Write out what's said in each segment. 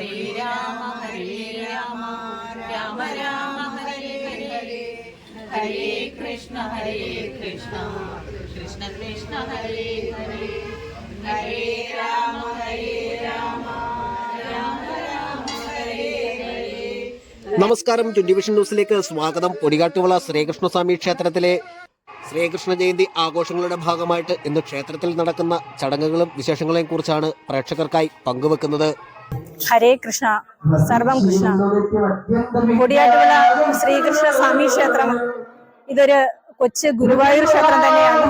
രാമ രാമ രാമ ഹരേ ഹരേ ഹരേ കൃഷ്ണ കൃഷ്ണ കൃഷ്ണ ഹരേ ഹരേ ഹരേ രാമ രാമ രാമ രാമ ഹരേ ഹരേ. നമസ്കാരം. 20 വിഷൻ ന്യൂസിലേക്ക് സ്വാഗതം. പൊടികാട്ടുവിള ശ്രീകൃഷ്ണസ്വാമി ക്ഷേത്രത്തിലെ ശ്രീകൃഷ്ണ ജയന്തി ആഘോഷങ്ങളുടെ ഭാഗമായിട്ട് ഇന്ന് ക്ഷേത്രത്തിൽ നടക്കുന്ന ചടങ്ങുകളും വിശേഷങ്ങളെയും കുറിച്ചാണ് പ്രേക്ഷകർക്കായി പങ്കുവെക്കുന്നത്. ഹരേ കൃഷ്ണ, സർവം കൃഷ്ണ. പൊടിയാട്ടുവിള ശ്രീകൃഷ്ണ സ്വാമി ക്ഷേത്രം ഇതൊരു കൊച്ചു ഗുരുവായൂർ ക്ഷേത്രം തന്നെയാണ്.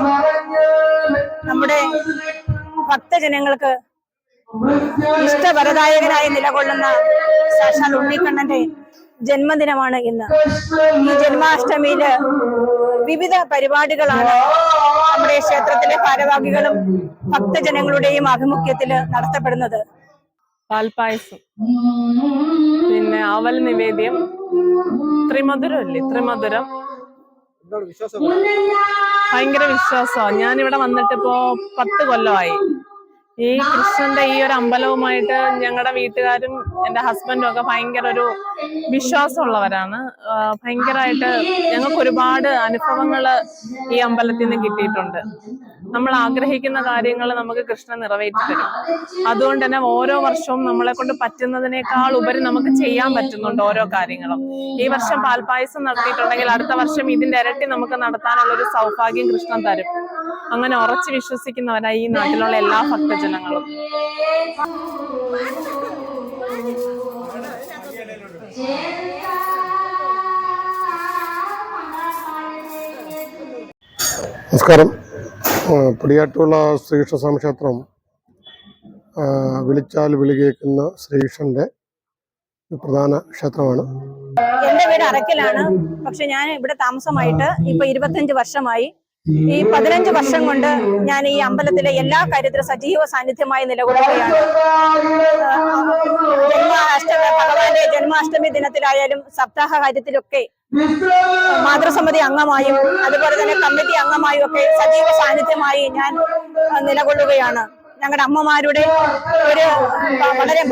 നമ്മുടെ ഭക്തജനങ്ങൾക്ക് ഇഷ്ടവരദായകനായി നിലകൊള്ളുന്ന സാക്ഷാൽ ഉണ്ണിക്കണ്ണന്റെ ജന്മദിനമാണ് ഇന്ന്. ഈ ജന്മാഷ്ടമിയില് വിവിധ പരിപാടികളാണ് നമ്മുടെ ക്ഷേത്രത്തിലെ ഭാരവാഹികളും ഭക്തജനങ്ങളുടെയും ആഭിമുഖ്യത്തില് നടത്തപ്പെടുന്നത്. പാൽപ്പായസം, പിന്നെ അവൽ നിവേദ്യം, ത്രിമധുരം. ഭയങ്കര വിശ്വാസമാണ്. ഞാനിവിടെ വന്നിട്ടിപ്പോ 10 കൊല്ലമായി. ഈ കൃഷ്ണന്റെ ഈ ഒരു അമ്പലവുമായിട്ട് ഞങ്ങളുടെ വീട്ടുകാരും എൻ്റെ ഹസ്ബൻഡും ഒക്കെ ഭയങ്കര ഒരു വിശ്വാസമുള്ളവരാണ്. ഭയങ്കരമായിട്ട് ഞങ്ങൾക്ക് ഒരുപാട് അനുഭവങ്ങൾ ഈ അമ്പലത്തിൽ നിന്ന് കിട്ടിയിട്ടുണ്ട്. നമ്മൾ ആഗ്രഹിക്കുന്ന കാര്യങ്ങൾ നമുക്ക് കൃഷ്ണൻ നിറവേറ്റി തരും. അതുകൊണ്ട് തന്നെ ഓരോ വർഷവും നമ്മളെ കൊണ്ട് പറ്റുന്നതിനേക്കാൾ ഉപരി നമുക്ക് ചെയ്യാൻ പറ്റുന്നുണ്ട് ഓരോ കാര്യങ്ങളും. ഈ വർഷം പാൽപ്പായസം നടത്തിയിട്ടുണ്ടെങ്കിൽ അടുത്ത വർഷം ഇതിന്റെ ഇരട്ടി നമുക്ക് നടത്താനുള്ള ഒരു സൗഭാഗ്യം കൃഷ്ണൻ തരും. അങ്ങനെ ഉറച്ചു വിശ്വസിക്കുന്നവരായി ഈ നാട്ടിലുള്ള എല്ലാ ഭക്തജനങ്ങളും. നമസ്കാരം. പൊടിയാട്ടുവിള ശ്രീകൃഷ്ണസ്വാമി ക്ഷേത്രം വിളിച്ചാൽ വിളി കേൾക്കുന്ന ശ്രീകൃഷ്ണന്റെ പ്രധാന ക്ഷേത്രമാണ്. എന്റെ വീട് അറക്കലാണ്. പക്ഷെ ഞാൻ ഇവിടെ താമസമായിട്ട് ഇപ്പൊ 25 വർഷമായി. ഈ 15 വർഷം കൊണ്ട് ഞാൻ ഈ അമ്പലത്തിലെ എല്ലാ കാര്യത്തിലും സജീവ സാന്നിധ്യമായി നിലകൊള്ളുകയാണ്. ഭഗവാന്റെ ജന്മാഷ്ടമി ദിനത്തിലായാലും സപ്താഹ കാര്യത്തിലൊക്കെ മാതൃസമിതി അംഗമായും അതുപോലെ തന്നെ കമ്മിറ്റി അംഗമായും ഒക്കെ സജീവ സാന്നിധ്യമായി ഞാൻ നിലകൊള്ളുകയാണ്. ഞങ്ങളുടെ അമ്മമാരുടെ ഒരു വളരെ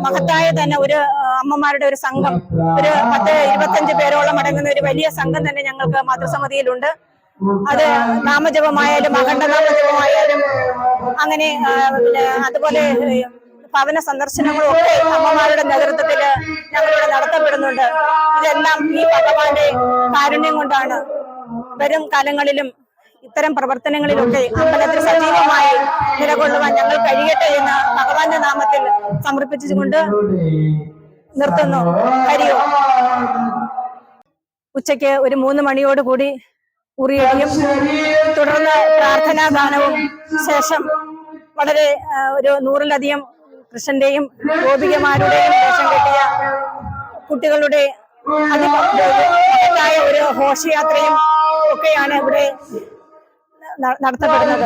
മഹത്തായ തന്നെ ഒരു അമ്മമാരുടെ ഒരു സംഘം, ഒരു 10-25 പേരോളം അടങ്ങുന്ന ഒരു വലിയ സംഘം തന്നെ ഞങ്ങൾക്ക് മാതൃസമിതിയിലുണ്ട്. അത് നാമജപമായാലും അഖണ്ഡ നാമജപമായാലും അങ്ങനെ അതുപോലെ ഭവന സന്ദർശനങ്ങളും ഒക്കെ അമ്മമാരുടെ നേതൃത്വത്തില് ഞങ്ങളിവിടെ നടത്തപ്പെടുന്നുണ്ട്. ഇതെല്ലാം ഈ ഭഗവാന്റെ കാരുണ്യം കൊണ്ടാണ്. വരും കാലങ്ങളിലും ഇത്തരം പ്രവർത്തനങ്ങളിലൊക്കെ അമ്പലത്തിൽ സജീവമായി നിലകൊള്ളുവാൻ ഞങ്ങൾ കഴിയട്ടെ എന്ന് ഭഗവാന്റെ നാമത്തിൽ സമർപ്പിച്ചുകൊണ്ട് നിർത്തുന്നു. ഹരിയോ. ഉച്ചയ്ക്ക് ഒരു 3 മണിയോടുകൂടി ഉറിയടിയും തുടർന്ന് പ്രാർത്ഥനാ ഗാനവും ശേഷം വളരെ ഒരു 100-ലധികം കൃഷ്ണന്റെയും ഗോപികമാരുടെയും വേഷം കെട്ടിയ കുട്ടികളുടെ അതിമഹത്തായ ഒരു ഘോഷയാത്രയും ഒക്കെയാണ് ഇവിടെ നടത്തപ്പെടുന്നത്.